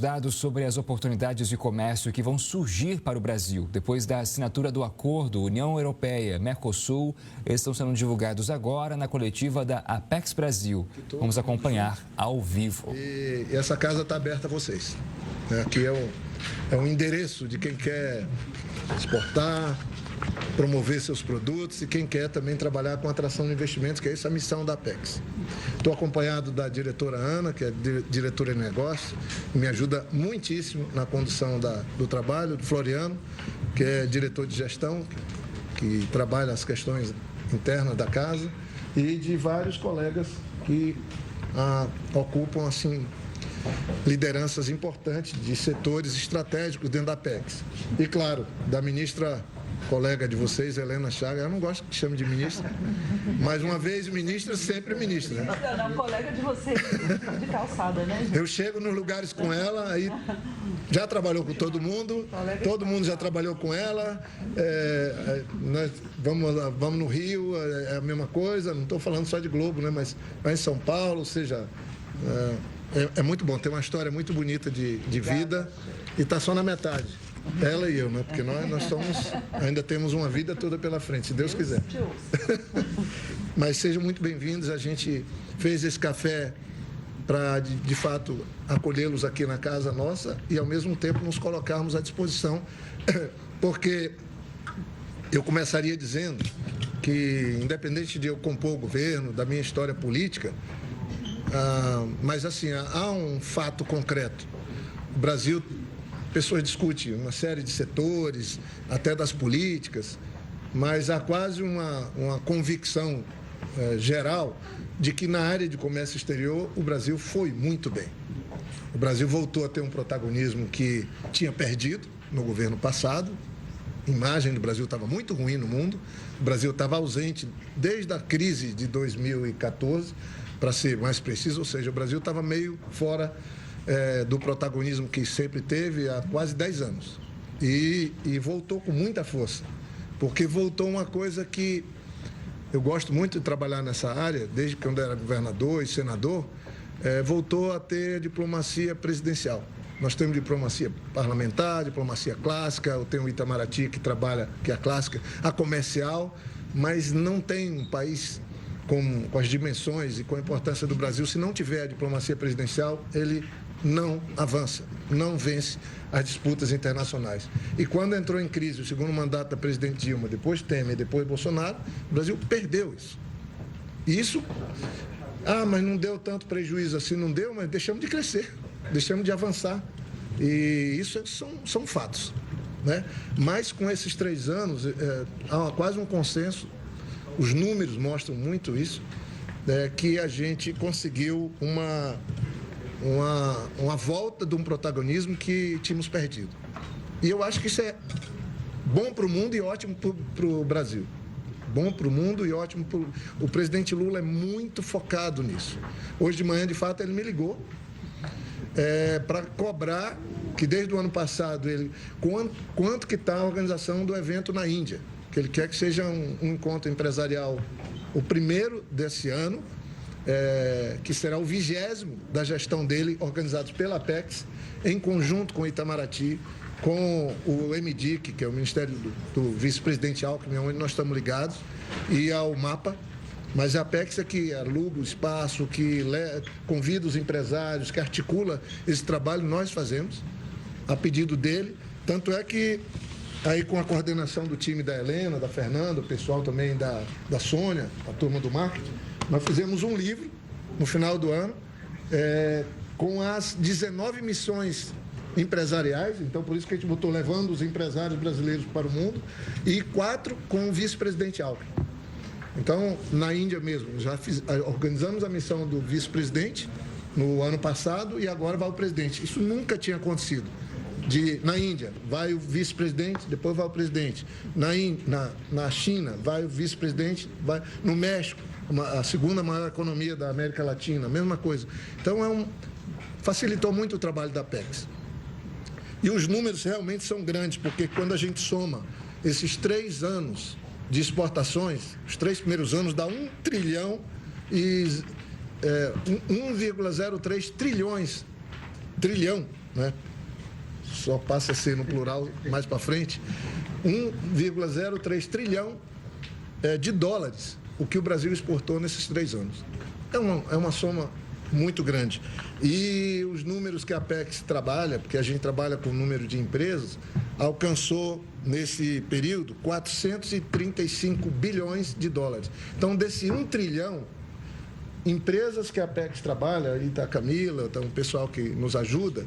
Dados sobre as oportunidades de comércio que vão surgir para o Brasil depois da assinatura do acordo União Europeia-Mercosul estão sendo divulgados agora na coletiva da Apex Brasil. Vamos acompanhar ao vivo. E essa casa está aberta a vocês. Aqui é um endereço de quem quer exportar, promover seus produtos e quem quer também trabalhar com atração de investimentos, que é essa a missão da Apex. Estou acompanhado da diretora Ana, que é diretora de negócio, me ajuda muitíssimo na condução do trabalho, do Floriano, que é diretor de gestão, que trabalha as questões internas da casa, e de vários colegas que ocupam, assim, lideranças importantes de setores estratégicos dentro da Apex. E, claro, da ministra colega de vocês, Helena Chagas, eu não gosto que chame de ministra, mas uma vez ministra, sempre ministra. Né? Não, colega de vocês, de calçada, né, gente? Eu chego nos lugares com ela, aí já trabalhou com todo mundo já trabalhou com ela, nós vamos no Rio, é a mesma coisa, não estou falando só de Globo, né, mas em São Paulo, ou seja, é muito bom, tem uma história muito bonita de vida e está só na metade. Ela e eu, né? Porque nós ainda temos uma vida toda pela frente, se Deus quiser. Mas sejam muito bem-vindos. A gente fez esse café para, de fato, acolhê-los aqui na casa nossa e, ao mesmo tempo, nos colocarmos à disposição, porque eu começaria dizendo que, independente de eu compor o governo, da minha história política, mas, assim, há um fato concreto. O Brasil... Pessoas discutem uma série de setores, até das políticas, mas há quase uma convicção geral de que na área de comércio exterior o Brasil foi muito bem. O Brasil voltou a ter um protagonismo que tinha perdido no governo passado. A imagem do Brasil estava muito ruim no mundo. O Brasil estava ausente desde a crise de 2014, para ser mais preciso, ou seja, o Brasil estava meio fora do protagonismo que sempre teve há quase 10 anos. E voltou com muita força, porque voltou uma coisa que eu gosto muito de trabalhar nessa área, desde quando era governador e senador, voltou a ter diplomacia presidencial. Nós temos diplomacia parlamentar, diplomacia clássica, eu tenho o Itamaraty que trabalha, que é a clássica, a comercial, mas não tem um país com as dimensões e com a importância do Brasil, se não tiver a diplomacia presidencial, ele não avança, não vence as disputas internacionais. E quando entrou em crise o segundo mandato da presidente Dilma, depois Temer, depois Bolsonaro, o Brasil perdeu isso. Isso, mas não deu tanto prejuízo assim, não deu, mas deixamos de crescer, deixamos de avançar. E isso são fatos, né? Mas com esses 3 anos, há quase um consenso, os números mostram muito isso, que a gente conseguiu uma volta de um protagonismo que tínhamos perdido. E eu acho que isso é bom para o mundo e ótimo para o Brasil. Bom para o mundo e ótimo para o presidente Lula é muito focado nisso. Hoje de manhã, de fato, ele me ligou para cobrar que desde o ano passado, quanto que está a organização do evento na Índia, que ele quer que seja um encontro empresarial, o primeiro desse ano, que será o 20º da gestão dele, organizado pela Apex, em conjunto com o Itamaraty, com o MDIC, que é o Ministério do Vice-Presidente Alckmin, onde nós estamos ligados, e ao MAPA. Mas a Apex é que aluga o espaço, que convida os empresários, que articula esse trabalho, nós fazemos, a pedido dele. Tanto é que, aí com a coordenação do time da Helena, da Fernanda, o pessoal também da Sônia, a turma do marketing, nós fizemos um livro, no final do ano, com as 19 missões empresariais, então por isso que a gente botou levando os empresários brasileiros para o mundo, e 4 com o vice-presidente Alckmin. Então, na Índia mesmo, já organizamos a missão do vice-presidente no ano passado e agora vai o presidente. Isso nunca tinha acontecido. Na Índia, vai o vice-presidente, depois vai o presidente. Na China, vai o vice-presidente, vai no México, a segunda maior economia da América Latina, a mesma coisa. Então, facilitou muito o trabalho da Apex. E os números realmente são grandes, porque quando a gente soma esses 3 anos de exportações, os 3 primeiros anos dá 1 trilhão e 1,03 trilhão né? Só passa a ser no plural mais para frente, 1,03 trilhão de dólares, o que o Brasil exportou nesses 3 anos. É uma soma muito grande. E os números que a Apex trabalha, porque a gente trabalha com o número de empresas, alcançou, nesse período, 435 bilhões de dólares. Então, desse 1 trilhão, empresas que a Apex trabalha, aí está a Camila, está um pessoal que nos ajuda,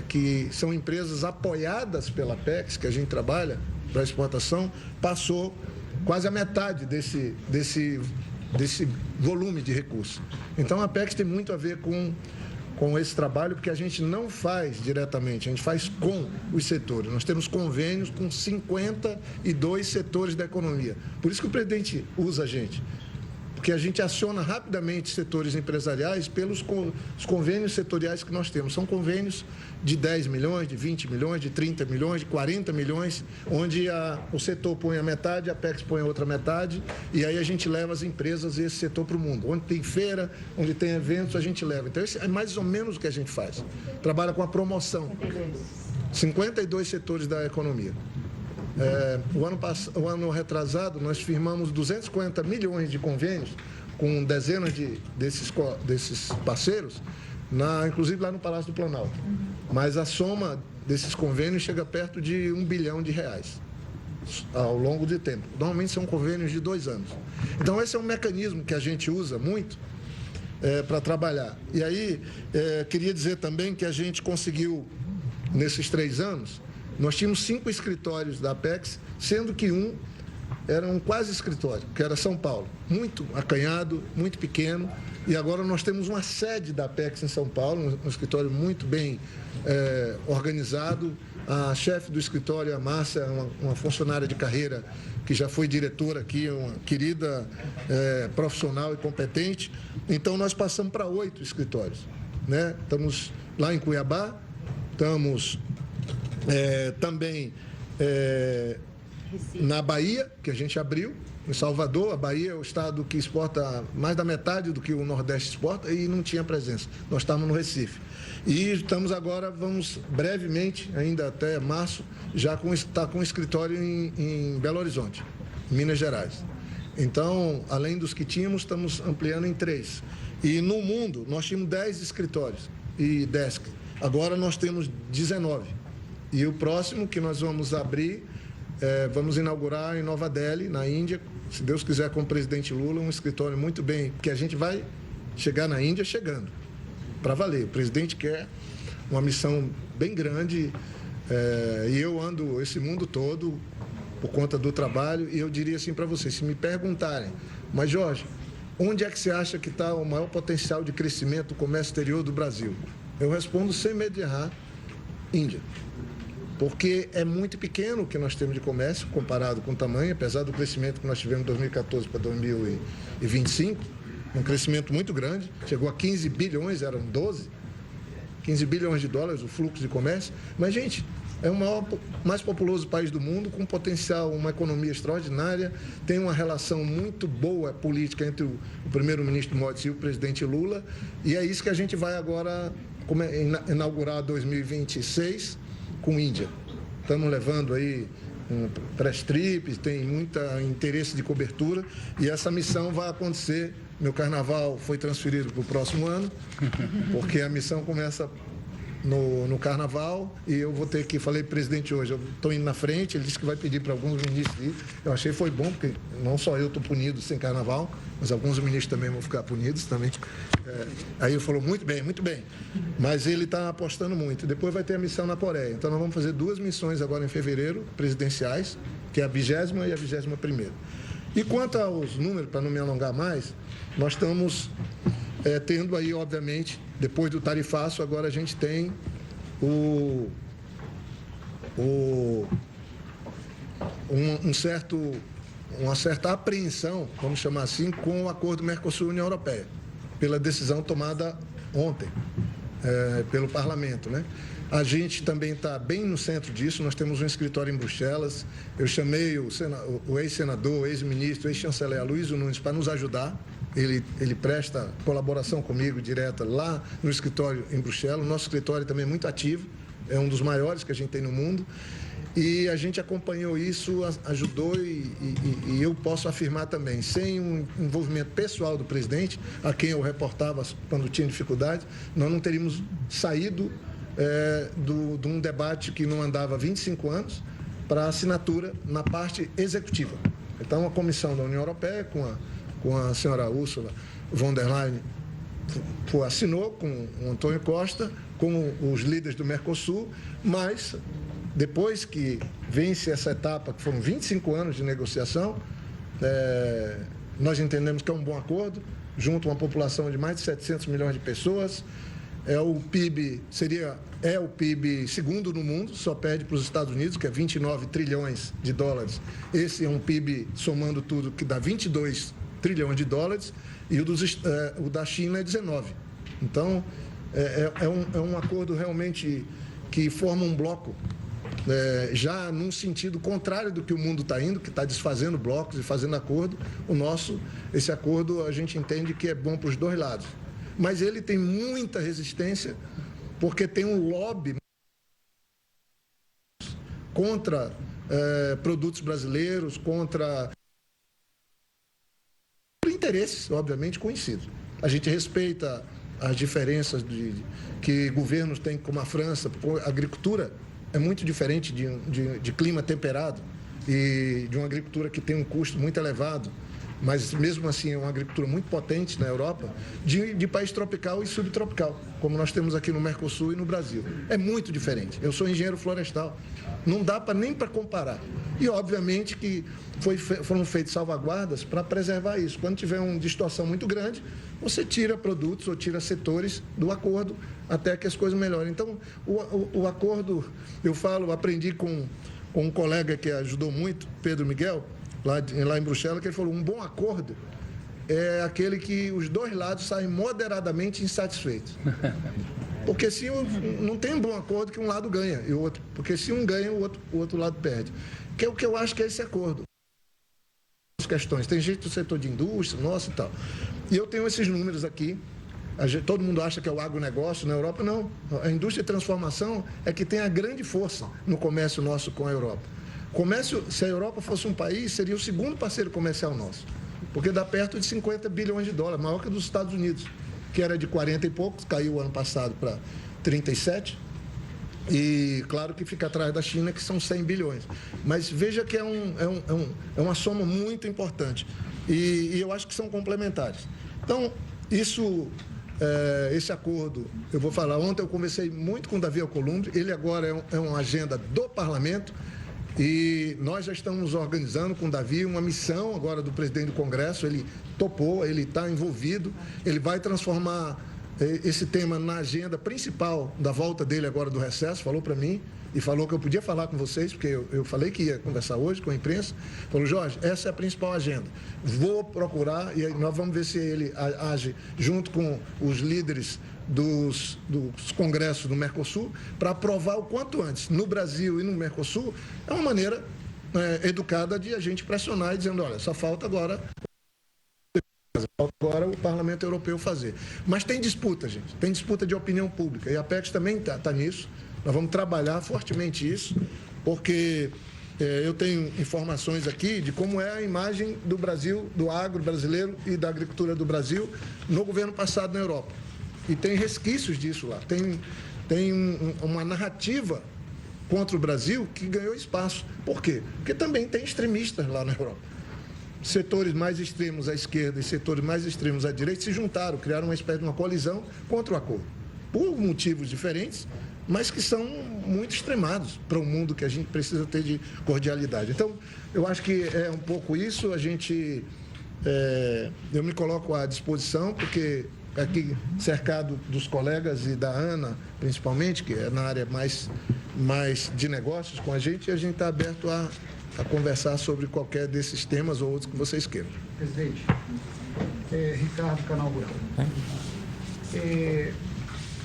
que são empresas apoiadas pela Apex, que a gente trabalha para exportação, passou quase a metade desse volume de recursos. Então, a Apex tem muito a ver com esse trabalho, porque a gente não faz diretamente, a gente faz com os setores. Nós temos convênios com 52 setores da economia. Por isso que o presidente usa a gente, porque a gente aciona rapidamente setores empresariais pelos convênios setoriais que nós temos. São convênios de 10 milhões, de 20 milhões, de 30 milhões, de 40 milhões, onde o setor põe a metade, a Apex põe a outra metade, e aí a gente leva as empresas e esse setor para o mundo. Onde tem feira, onde tem eventos, a gente leva. Então, esse é mais ou menos o que a gente faz. Trabalha com a promoção. 52 setores da economia. O ano retrasado, nós firmamos 250 milhões de convênios com dezenas desses parceiros, inclusive lá no Palácio do Planalto. Mas a soma desses convênios chega perto de R$1 bilhão ao longo de tempo. Normalmente são convênios de 2 anos. Então, esse é um mecanismo que a gente usa muito para trabalhar. E aí, queria dizer também que a gente conseguiu, nesses 3 anos, nós tínhamos 5 escritórios da Apex, sendo que um era um quase escritório, que era São Paulo. Muito acanhado, muito pequeno. E agora nós temos uma sede da Apex em São Paulo, um escritório muito bem organizado. A chefe do escritório, a Márcia, uma funcionária de carreira que já foi diretora aqui, uma querida profissional e competente. Então, nós passamos para 8 escritórios, né? Estamos lá em Cuiabá, estamos também na Bahia, que a gente abriu, em Salvador. A Bahia é o estado que exporta mais da metade do que o Nordeste exporta e não tinha presença. Nós estávamos no Recife. E estamos agora, vamos brevemente, ainda até março, já estar com um escritório em Belo Horizonte, Minas Gerais. Então, além dos que tínhamos, estamos ampliando em 3. E no mundo, nós tínhamos 10 escritórios e desk. Agora nós temos 19. E o próximo que nós vamos abrir, vamos inaugurar em Nova Delhi, na Índia, se Deus quiser, com o presidente Lula, um escritório muito bem, porque a gente vai chegar na Índia chegando, para valer. O presidente quer uma missão bem grande, e eu ando esse mundo todo por conta do trabalho, e eu diria assim para vocês, se me perguntarem, mas Jorge, onde é que você acha que está o maior potencial de crescimento do comércio exterior do Brasil? Eu respondo sem medo de errar, Índia. Porque é muito pequeno o que nós temos de comércio comparado com o tamanho, apesar do crescimento que nós tivemos de 2014 para 2025, um crescimento muito grande, chegou a 15 bilhões, eram 12, 15 bilhões de dólares o fluxo de comércio. Mas, gente, é o mais populoso país do mundo, com potencial, uma economia extraordinária, tem uma relação muito boa política entre o primeiro-ministro Modi e o presidente Lula, e é isso que a gente vai agora inaugurar 2026 com Índia. Estamos levando aí press trips, tem muito interesse de cobertura, e essa missão vai acontecer. Meu carnaval foi transferido para o próximo ano, porque a missão começa no carnaval, e eu vou ter que, falei para o presidente hoje, eu estou indo na frente, ele disse que vai pedir para alguns ministros ir. Eu achei que foi bom, porque não só eu estou punido sem carnaval, mas alguns ministros também vão ficar punidos também. Aí ele falou, muito bem, mas ele está apostando muito. Depois vai ter a missão na Coreia, então nós vamos fazer 2 missões agora em fevereiro, presidenciais, que é a 20ª e a 21ª. E quanto aos números, para não me alongar mais, nós estamos tendo aí, obviamente, depois do tarifaço, agora a gente tem uma certa apreensão, vamos chamar assim, com o acordo Mercosul-União Europeia, pela decisão tomada ontem pelo Parlamento, né? A gente também está bem no centro disso, nós temos um escritório em Bruxelas. Eu chamei o ex-senador, ex-ministro, ex-chanceler Aloysio Nunes para nos ajudar. Ele presta colaboração comigo direta lá no escritório em Bruxelas. O nosso escritório também é muito ativo, é um dos maiores que a gente tem no mundo. E a gente acompanhou isso, ajudou e eu posso afirmar também, sem um envolvimento pessoal do presidente, a quem eu reportava quando tinha dificuldade, nós não teríamos saído de um debate que não andava há 25 anos para assinatura na parte executiva. Então, a Comissão da União Europeia, com a senhora Ursula von der Leyen, assinou com o Antônio Costa, com os líderes do Mercosul, mas depois que vence essa etapa, que foram 25 anos de negociação, nós entendemos que é um bom acordo, junto a uma população de mais de 700 milhões de pessoas. O PIB é o PIB segundo no mundo, só perde para os Estados Unidos, que é 29 trilhões de dólares. Esse é um PIB, somando tudo, que dá 22 trilhões de dólares, e o da China é 19. Então, é um acordo realmente que forma um bloco, já num sentido contrário do que o mundo está indo, que está desfazendo blocos e fazendo acordo. Esse acordo, a gente entende que é bom para os dois lados. Mas ele tem muita resistência, porque tem um lobby contra produtos brasileiros, contra interesses, obviamente, conhecidos. A gente respeita as diferenças que governos têm, como a França. A agricultura é muito diferente de clima temperado e de uma agricultura que tem um custo muito elevado, mas mesmo assim é uma agricultura muito potente na Europa, de país tropical e subtropical, como nós temos aqui no Mercosul e no Brasil. É muito diferente. Eu sou engenheiro florestal, não dá nem para comparar. E, obviamente, que foram feitas salvaguardas para preservar isso. Quando tiver uma distorção muito grande, você tira produtos ou tira setores do acordo até que as coisas melhorem. Então, o acordo, aprendi com um colega que ajudou muito, Pedro Miguel, lá em Bruxelas, que ele falou: um bom acordo é aquele que os dois lados saem moderadamente insatisfeitos. Porque se não tem um bom acordo que um lado ganha e o outro, porque se um ganha, o outro lado perde. Que é o que eu acho que é esse acordo. As questões, tem gente do setor de indústria, nossa e tal. E eu tenho esses números aqui. Todo mundo acha que é o agronegócio, na Europa não. A indústria de transformação é que tem a grande força no comércio nosso com a Europa. Se a Europa fosse um país, seria o segundo parceiro comercial nosso, porque dá perto de 50 bilhões de dólares, maior que dos Estados Unidos, que era de 40 e poucos, caiu ano passado para 37, e claro que fica atrás da China, que são 100 bilhões. Mas veja que é uma soma muito importante, e eu acho que são complementares. Então, esse acordo, eu vou falar, ontem eu conversei muito com o Davi Alcolumbre, ele agora é uma agenda do Parlamento, e nós já estamos organizando com o Davi uma missão agora do presidente do Congresso. Ele topou, ele está envolvido, ele vai transformar esse tema na agenda principal da volta dele agora do recesso. Falou para mim e falou que eu podia falar com vocês, porque eu falei que ia conversar hoje com a imprensa. Falou: Jorge, essa é a principal agenda. Vou procurar, e aí nós vamos ver se ele age junto com os líderes dos congressos do Mercosul, para aprovar o quanto antes, no Brasil e no Mercosul. É uma maneira educada de a gente pressionar e dizendo: olha, só falta agora o Parlamento Europeu fazer. Mas tem disputa, gente, tem disputa de opinião pública, e a Apex também está nisso. Nós vamos trabalhar fortemente isso, porque eu tenho informações aqui de como é a imagem do Brasil, do agro brasileiro e da agricultura do Brasil no governo passado na Europa. E tem resquícios disso lá. Tem uma narrativa contra o Brasil que ganhou espaço. Por quê? Porque também tem extremistas lá na Europa. Setores mais extremos à esquerda e setores mais extremos à direita se juntaram, criaram uma espécie de uma colisão contra o acordo. Por motivos diferentes, mas que são muito extremados para um mundo que a gente precisa ter de cordialidade. Então, eu acho que é um pouco isso. Eu me coloco à disposição, porque aqui cercado dos colegas e da Ana, principalmente, que é na área mais de negócios com a gente está aberto a conversar sobre qualquer desses temas ou outros que vocês queiram. Presidente, Ricardo, Canal Rural.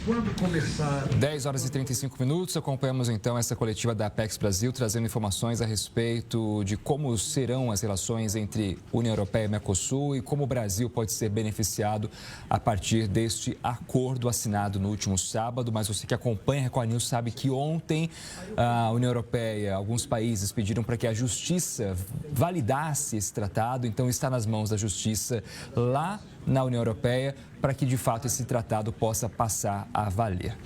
quando começar? 10 horas e 35 minutos, acompanhamos então essa coletiva da Apex Brasil, trazendo informações a respeito de como serão as relações entre União Europeia e Mercosul e como o Brasil pode ser beneficiado a partir deste acordo assinado no último sábado. Mas você que acompanha a Record News sabe que ontem a União Europeia, alguns países pediram para que a Justiça validasse esse tratado, então está nas mãos da Justiça lá na União Europeia para que, de fato, esse tratado possa passar a valer.